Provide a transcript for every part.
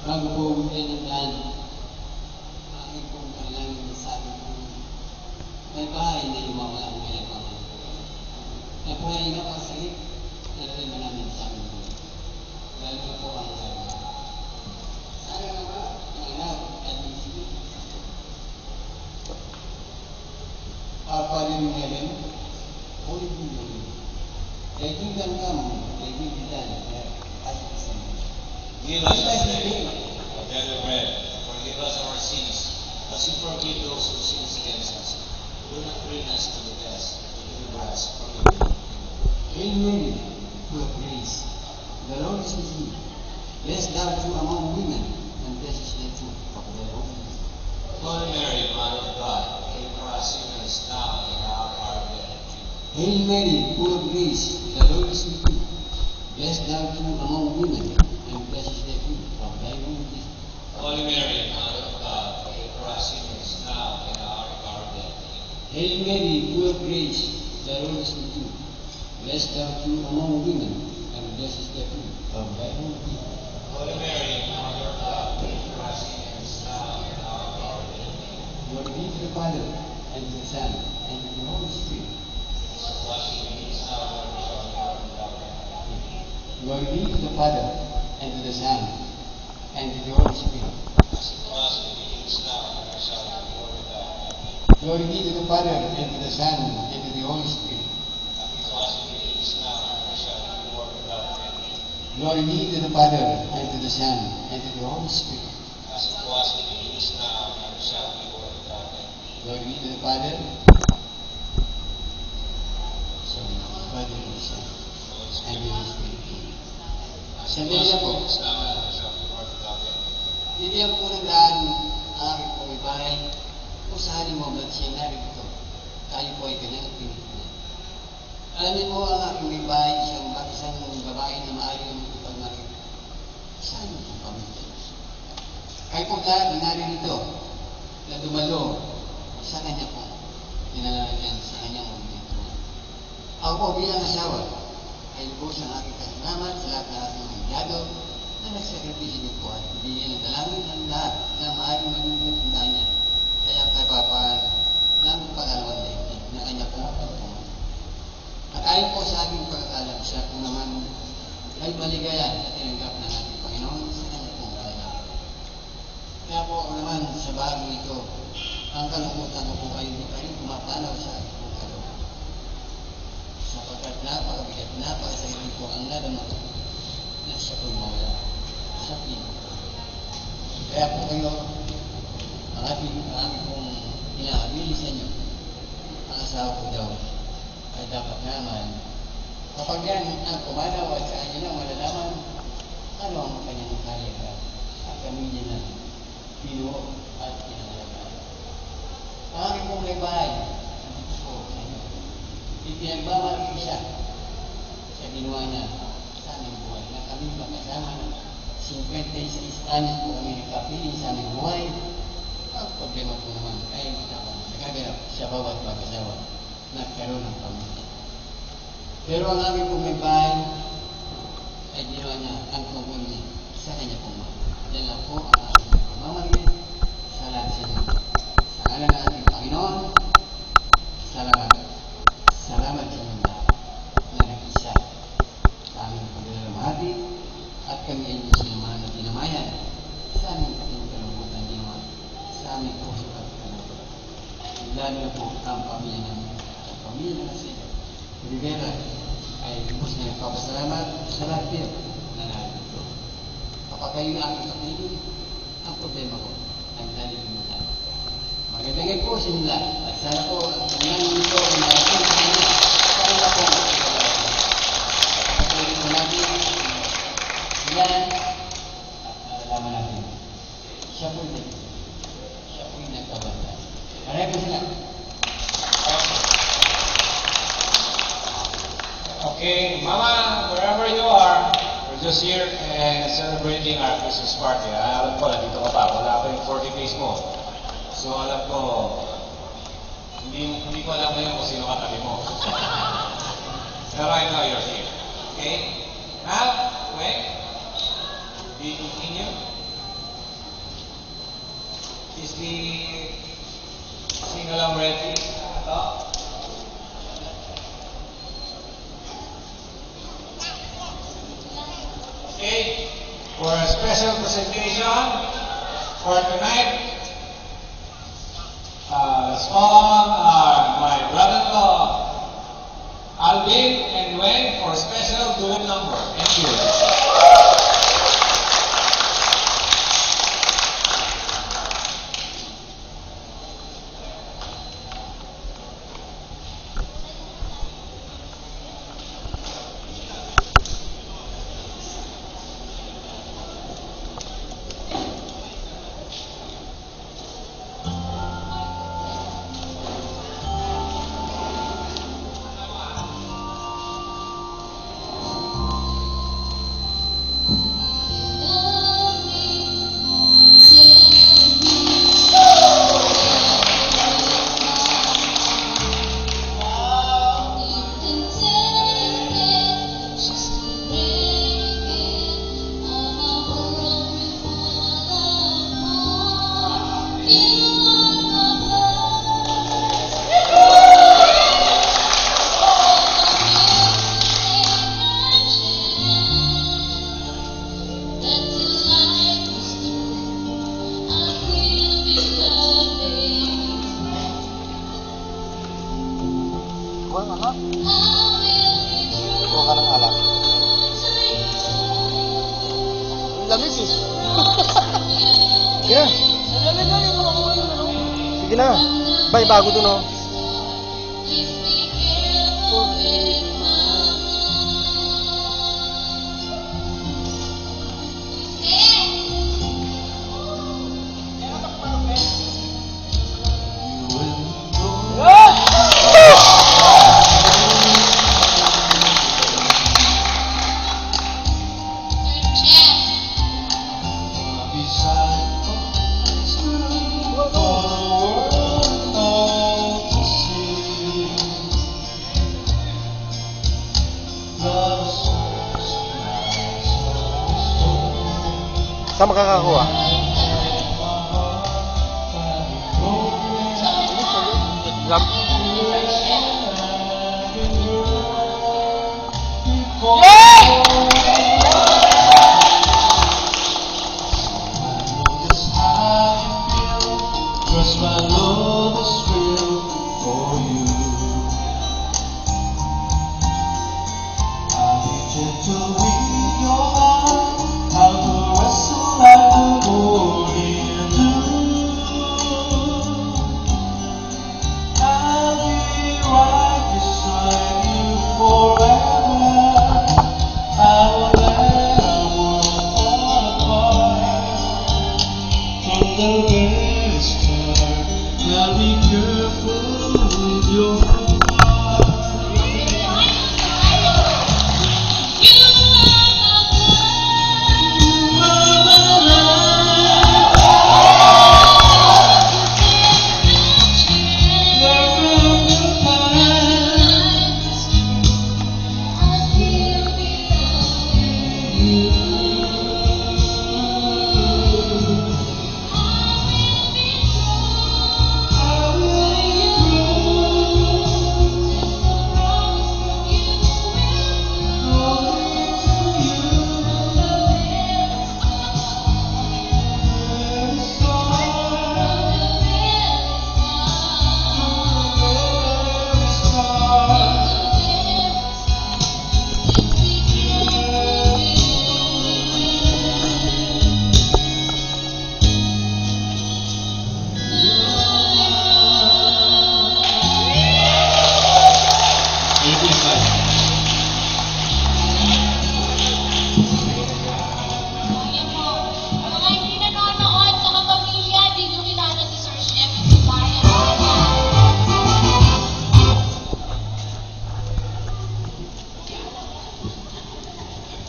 Bago po bigyan ng daan, aking pong kailangan sabi po, may bahay na lumawala ang kailang pamang. Na po ay napasalik, nalalim na namin sa amin po. Lalo na po ang sabi. Sana naman, ang anak, at isip. Our Father in heaven, holy be your name. Thy kingdom come, thy will be done, as it is in heaven. Give us this day our daily bread, forgive us our sins, as we forgive those who sin against us. Do not bring us to the test, but deliver us from evil. Hail Mary, full of grace, the Lord is with thee. Blessed thou art among women, and blessed is the fruit of thy womb. Holy Mary, Mother of God, pray for us sinners now and at the hour of our death. Hail Mary, full of grace, the Lord is with thee. Blessed thou art among women, and blessed is the fruit of thy womb. Holy Mary, Mother of God, pray for us sinners now and at the hour of our death. Hail Mary, full of grace, the Lord is with thee. Blessed thou art among women, and blessed is the fruit of thy womb. Holy Mary, Mother of God, pray for us sinners now and at the hour of our death. Glory be to the Father, and to the Son, and to the Holy Spirit. Glory be to the Father, and to the Son, and to the Holy Spirit. Glory be to the Father, and to the Son, and to the Holy Spirit. Glory be to the Father, and to the Son, and to the Holy Spirit. Glory be to the Father, Son, Father, and Son, and the Holy Spirit. Sandali na po. Bibigyan po ng daan ang aking po ibahay kung saan mo ba't siya narito. Tayo po ay kanyang pinitunan. Alam niyo po ang aking ibahay, isang babae na maayong pag-marit. Saan mo po pamilya? Kayo po lahat na narito na dumalo sa kanya po. Pinalalagyan sa kanyang pinitunan. Ako po bilang asawa, ay lubos ang aking kasalamat sa lahat ng aking mangyado na nagsakripisyo niyo po at hindi ng dalangin ang lahat na maaaring magmumutunda niya. Kaya kapapaan ng pag-alawang daigdig na kanya po pagpunod. At ayon po sa aking pagkakalam, siya po naman ay maligaya at tinanggap ng ating Panginoon sa kanya pong kailangan. Kaya po ako naman sa bagong ito, ang kalungkutan ko po ay pumapanaw sa ating pong kalooban. Sapagkat napakabigat, napakasahili po ang nadama ko na siya po'y mawala sa piling. Kaya po kayo, ang aming pong inaabili sa inyo, ang asawa ko daw, ay dapat naman, kapag yan ang kumanaw at sa kanya na malalaman, ano ang kanyang kaliga at pamilya na pinuo at pinangalagaan. Ang aming pong libahay, ipinagmamalaki siya sa ginawa niya sa aming buhay na kami magkasama na 56 anos po kami nagkapiling sa aming buhay. Ang problema po naman ay nakaganap sa bawat mag-asawa nagkaroon ng pamilya. Pero ang aming pong bahay ay ginawa niya ang tungkol niya sa kanya pong mga. Yan lang po ang aming pamamaligid sa lahat sa inyo. Sa ngalan ng ating Panginoon, salamat. Salamat sa inyo na nag-isa sa aming paglalamahati at kami ay sinamahan at dinamayan sa aming kalungkutan ginawa sa aming puso at kalungkutan. Lalo na po ang pamilya namin. Ang pamilya na kasi Rivera ay lubos na nagpapasalamat sa lahat kayo na narito. Kapag kayo ang aking pagligid, ang problema ko ay nalilimutan. Magandang po sa inyo lahat. At sana po ang kanyang ito ay narating sa inyo. Sana po ang pagkakalaman. Pagkakalaman po natin yan at malalaman natin. Siya po'y nagkabanda. Maraming po sila. Okay, Mama, wherever you are, we're just here and celebrating our Christmas party. Alam ko, nandito ka pa. Wala pa yung 40 days mo. So alam ko, hindi ko alam ngayon kung sino katabi mo. Pero I know you're here. Okay? Now, wait. Be continue. the sing-along ready? Ito? Okay, for a special presentation for tonight, let's call on my brother-in-law, Alvin and Wayne, for a special duet number. Thank you. Kuha ka ng alak. Lamig eh. Sige na. Sige na. Bay, bago to no. Saan makakakuha? My love is real for you. I need to read your heart, how to wrestle like the warrior do. I'll be right beside you forever. I will let our world fall apart from the very start. Now be careful with your heart.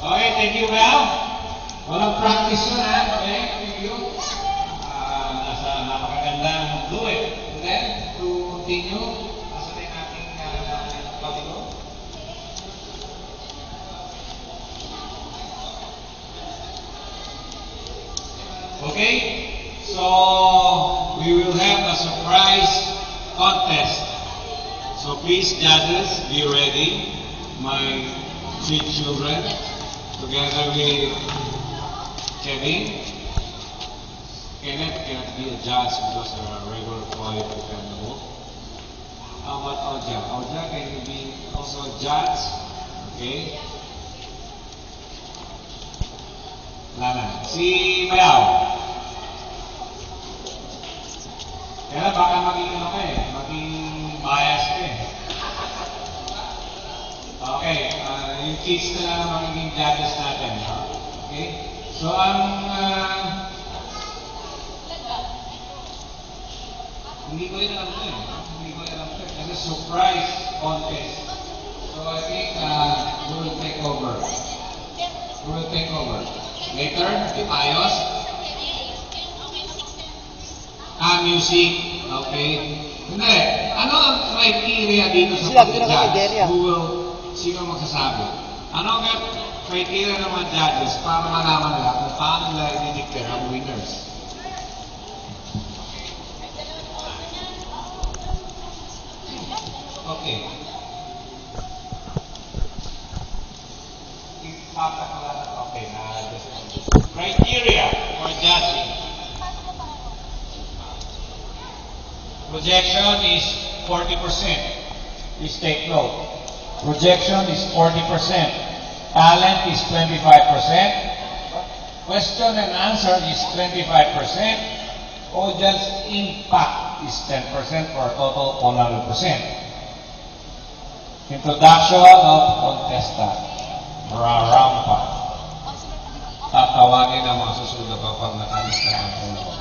Okay, thank you, Mel. Walang practice yun, ha? Okay, thank you. Nasa napakagandang duet. And then, to continue, nasa na yung ating pagino. Okay, so we we will have a surprise contest. So please, judges, be ready. My 3 children, together with Kevin. Kenneth cannot be a judge because there are regular employee who can move. How about Oja? Oja, can you be also a judge? Okay. Lana. Si Mayaw. Kaya baka maging ano ka eh, maging bias ka eh. Okay, yung kids na lang magiging judges natin. Okay? So, hindi ko rin alam ito eh. Hindi ko rin alam ito eh. Kasi surprise contest. So, I think we will take over. We will take over. Later, ayos. Music. Okay. Hindi. Ano ang criteria dito sa pag-judge? Sino magsasabi? Ano ang criteria ng mga judges para malaman nila kung paano nila i-declare ang winners? Okay. Okay. Criteria for judging. Projection is 40%. Please take note. Projection is 40%. Talent is 25%. Question and answer is 25%. Audience impact is 10% for a total 100%. Introduction of contestant. Rarampa. Tatawagin ang mga susunod kapag nakalis na ang ulo.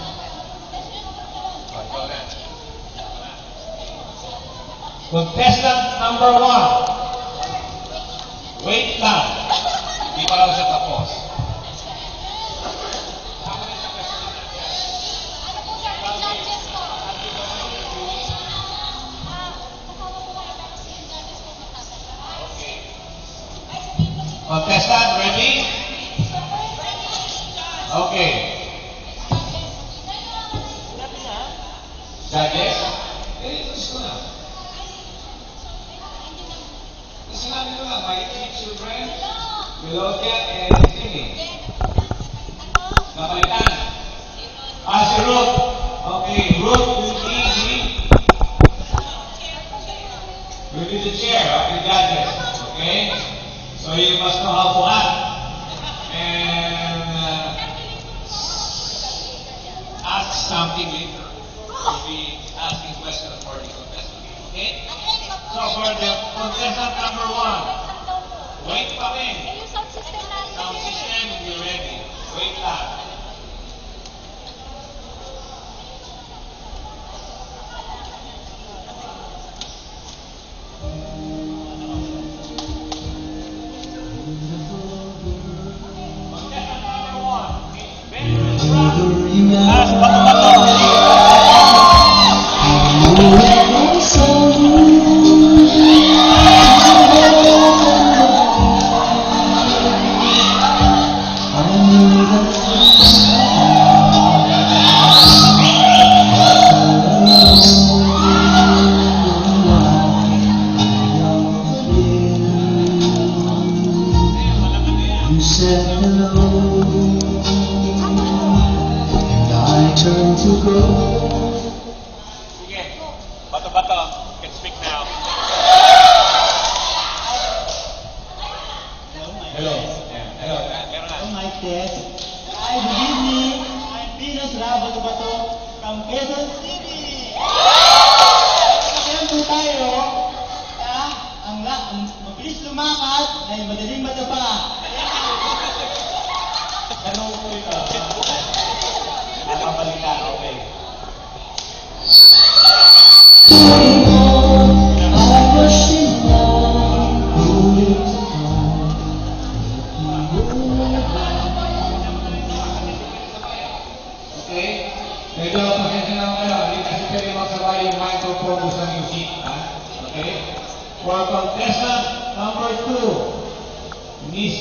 Contestant number 1. Wait lang. Hindi pa lang siya tapos. Contestant, ready? Okay. Judges? Gusto na. Sinabi ko lang, my 3 children, Melodia and Jimmy. Napalitan. Si Ruth. Okay, Ruth will be the chair of the judges. Okay? So you must know how to act. And ask something later. We'll be asking questions for the contestant. Okay? So for the contestant number 1, wait pa rin. Sound system, be ready. Wait lang. Contestant number 1, very You said hello, and I turned to go. Sige. Bato-bato. You can speak now. Hello. Hello. Hello, Mike Tess. Hi, good evening. I'm Venus Rabato from Quezon City. Kailan po tayo? Ang mabilis lumakad ay madaling mataba. Ano po ito? Nakapalitan. Okay. I rushed in line, only to Okay? Medyo pasensya na kayo. Hindi kasi pwede magsabay yung microphone sa music. Okay? For contestant number 2, Miss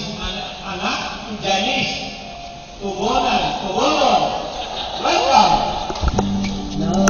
Anak Janice Tubonon. Welcome! now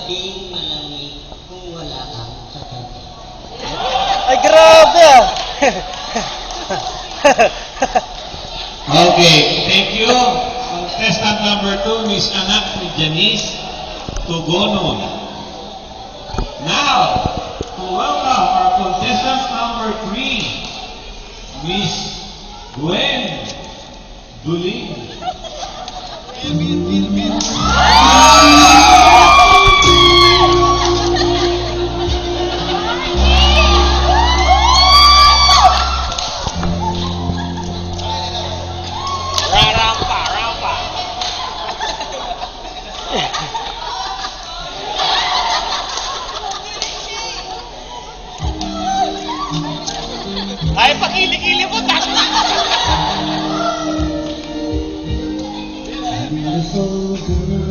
gabing malamig kung wala kang katabi. Ay, grabe ah! Okay, thank you. Contestant number 2, Miss Anak ni Janice Tugonon. Now, to welcome our contestant number 3, Miss Gwen Duling. Ay, pakili-kili mo, tata!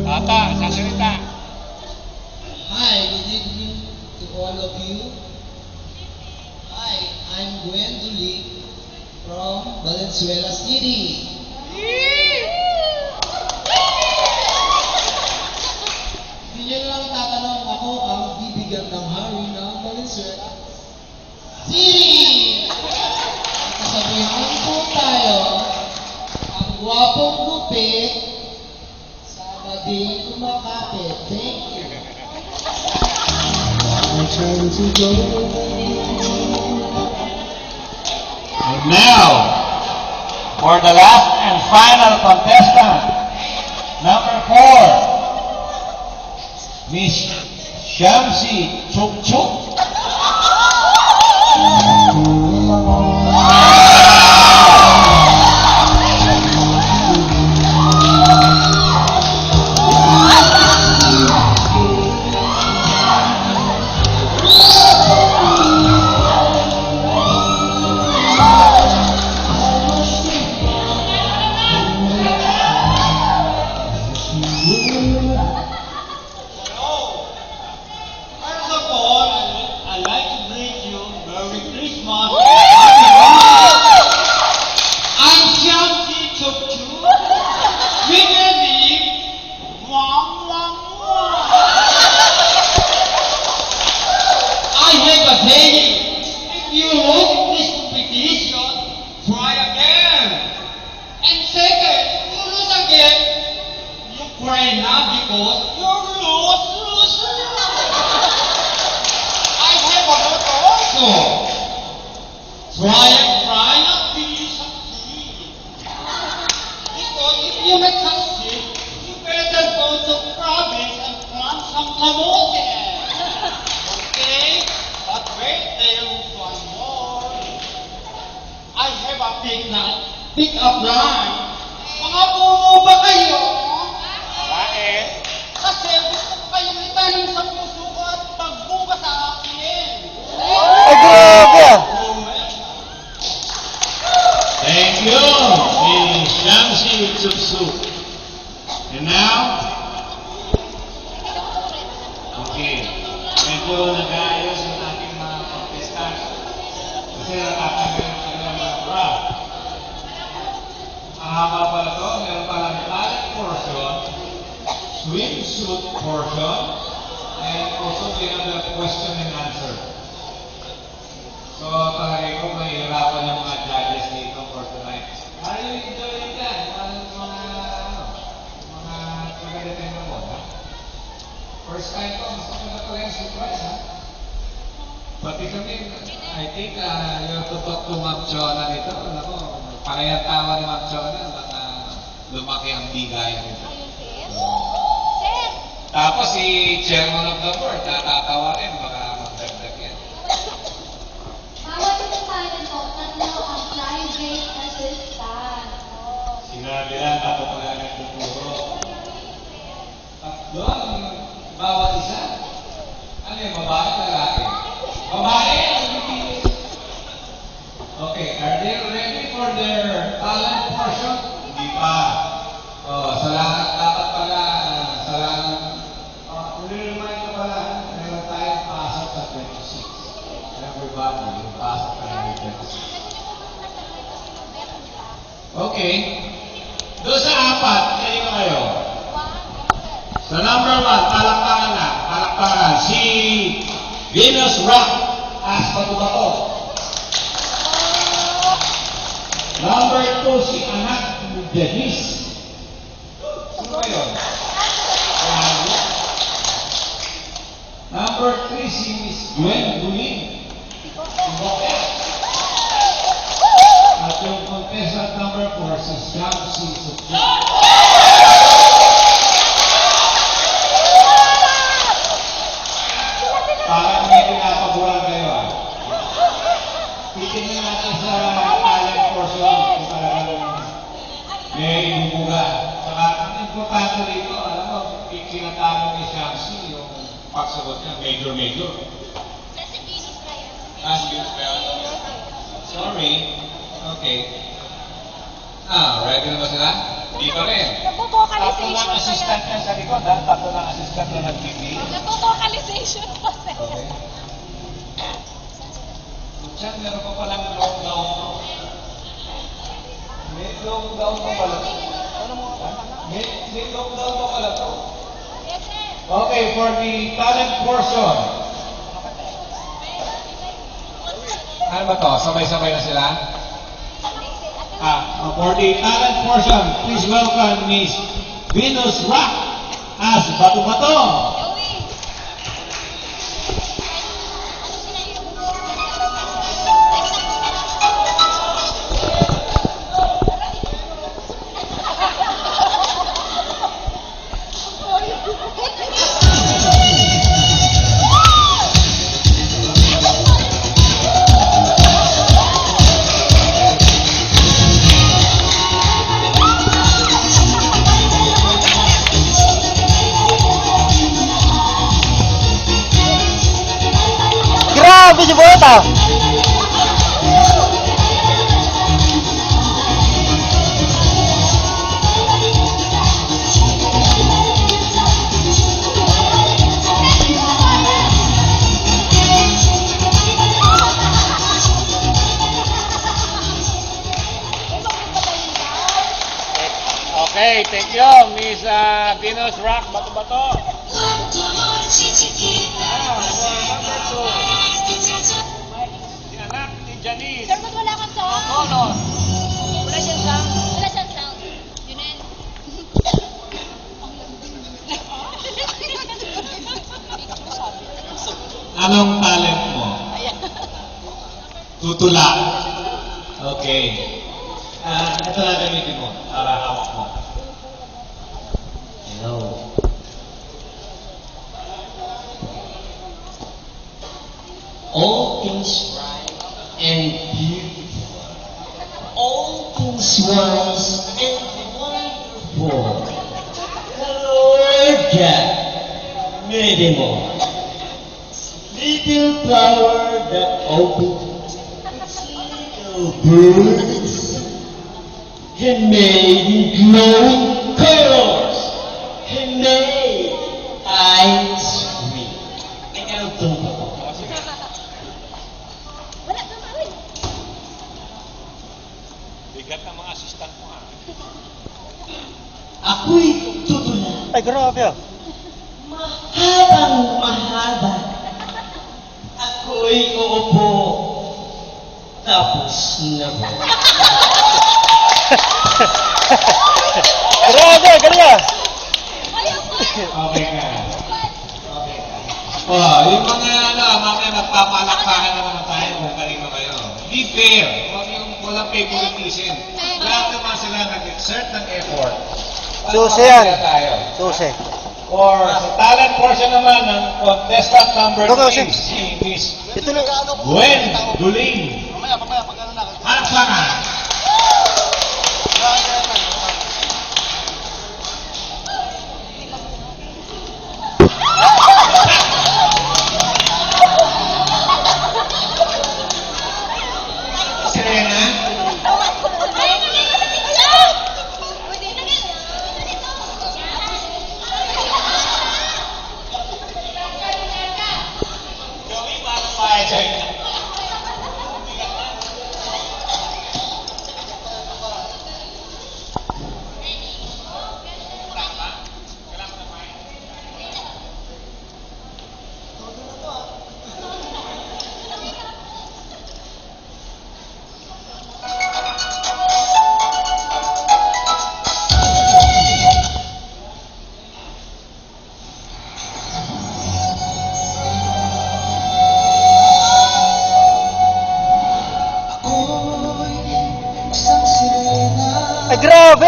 Tata, sasalita. Hi, good evening to all of you. Hi, I'm Gwen Dulig from Valenzuela City. Hindi nyo lang tatanong, ako ang bibigyan ng hari ng Valenzuela City! Kasabihan po tayo, ang gwapong gupit, sama din kumakapit. Thank you. And now, for the last and final contestant, number 4, Miss Shamsi Chuk Chuk. First of all, I'd like to greet you Merry Christmas. I'm Shamsi Chukchu. Winnie, wang wang wang. I have a saying. If you lose this competition, try again. And second, if you lose again, you cry now because you're lose. I have a motto also. Try and try not to succeed. Because if you may succeed, you better go to province and plant some kamote. Okay? But wait there one more. I have a pick up line. Mga bumo ba kayo? Bakit? Kasi gusto ko kayong itanim sa puso ko at pagbunga sa akin. Ay, grabe ah! Thank you, Miss Shamsi Chuk Chuk. And now, okay, medyo nag-aayos yung ating mga contestant. Kasi nakakagay ng kanilang mga bra. Ang haba pala to, meron palang talent portion, swimsuit portion, and also we have the question and answer. So, palagay ko mahihirapan yung mga judges dito for tonight. Are you enjoying that? Mga taga-detain mo, ha? First time ko, gusto ko na pala yung surprise, ha? Pati kami, I think, yung tutok to Ma'am Chona nito, ako, parehang tawa ni Ma'am Chona, baka lumaki ang bigayan nito. Tapos si Chairman of the Board, natatawa rin, baka magdagdag yan. Bawat pinagpalan po, tatlo ang private assistant. Sinabi lang, ako pala nagtuturo. Tatlo ang bawat isa. Ano yung babae, lalaki? Babae! Okay, are they ready for their talent portion? Hindi pa. Sa lahat, dapat pala, sa lahat, nire-remind ko pala, meron tayong pasok sa 26. Everybody, yung pasok sa 26. Okay. Doon sa apat, kanino kayo? Sa number 1, palakpakan na. palakpakan si Venus Rock as Bato-Bato. Number 2 si anak ni Denise. Sino ba yun? Number 3 si Miss Gwen Dulin. At yung contestant number 4 si Shamsi Sutya. Parang may pinapaburan kayo ah. Titingnan natin sa talent portion kung talagang may ibubuga. Saka ang importante rito, alam mo, kinatalo ni Shamsi yung pagsagot niya, major. Sorry. Okay. Ready na ba sila? Hindi pa rin. Tatlo lang assistant niya sa likod, ha? Tatlo lang assistant na nag-TV. Nagpo-vocalization pa. Okay. Diyan, meron pa palang lockdown to. May lockdown pa pala to. May lockdown pa pala to. Okay, for the talent portion. Ano ba to? Sabay-sabay na sila? For the talent portion, please welcome Miss Venus Rock as Bato-Bato. Grabe si Bota! Okay, thank you, Miss Venus Rock Bato-Bato. Si anak ni Janice. Sir, ba't wala kang sound? Tonos. Wala siyang sound. Wala siyang sound. Yun na yun. Anong talent mo? Tutula. Okay. Ito na gamitin mo para hawak mo. Hello. All things right and beautiful. All things wise and wonderful. The Lord God made them all. Little flower that opens its little birds. He made in glowing colors. He made ice cream. Ikaw tumpa ko. Wala kang sound. Bigat ang mga assistant mo ha. Ako'y tutula. Ay, grabe ah. Mahabang mahaba. Ako'y uupo. Tapos na po. Grabe, galing ah. Okay ka. Yung mga mamaya magpapalakpakan na naman tayo kung kanino kayo. Be fair. Huwag yung walang favoritism. Lahat naman sila nag-exert ng effort. Susi yan. Para tayo. Susi. Or sa talent portion naman ng contestant number Ito, 3, Susi. si Miss Ito na. Gwen Dulin. Halakpakan. Serena. Joey, paano pa dyan?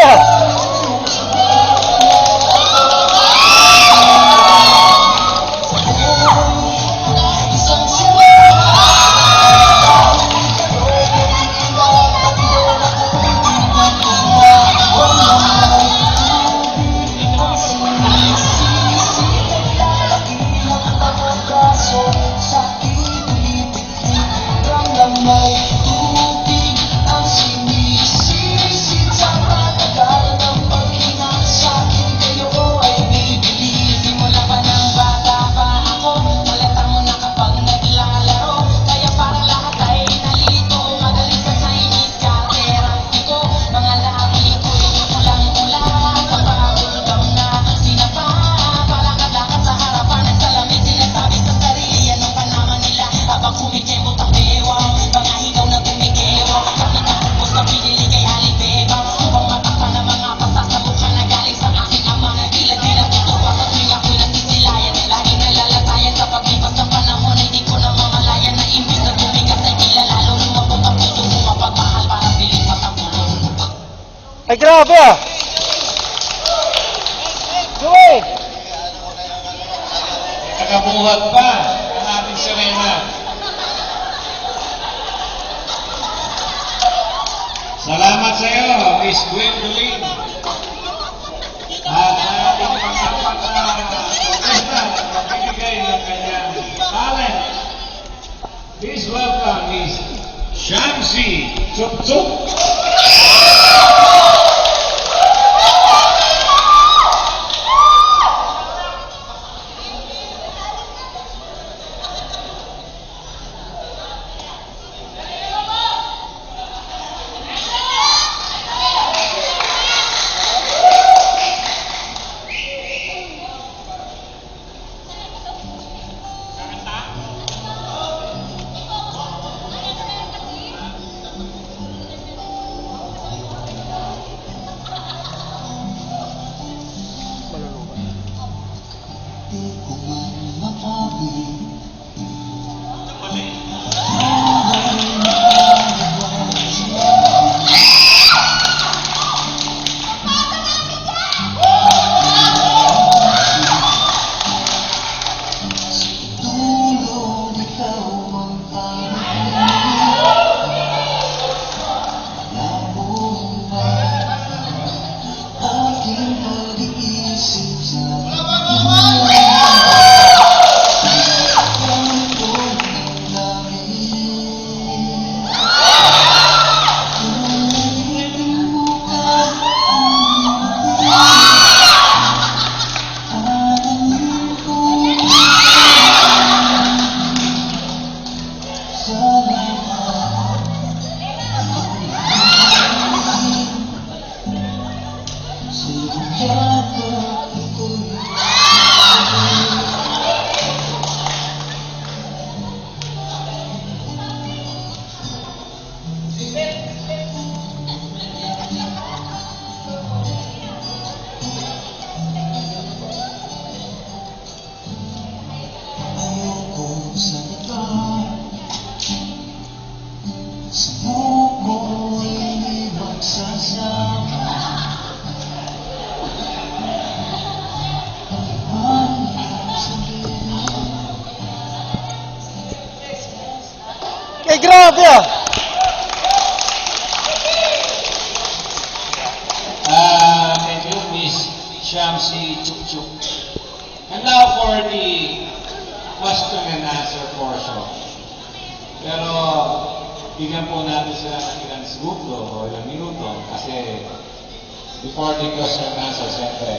ah. Ay, grabe ah. Joey! Nakabuhat pa ang ating Serena. Salamat sa iyo, Miss Gwendolyn. At ating pang-apat na contestant na magbibigay ng kanyang talent. Please welcome Miss Shamsi Chukchuk. Ay, grabe ah. Thank you, Miss Shamsi Chukchuk. And now for the question and answer portion. Pero bigyan po natin sila ng ilang segundo o ilang minuto kasi before the question and answer, siyempre,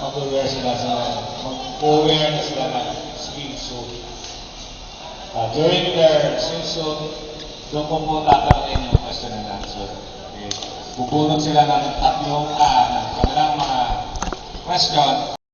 mag-aware na sila ng swimsuit. During their swimsuit, doon po tatanungin yung question and answer. Okay. Bubunod sila ng tatlong ng kanilang mga question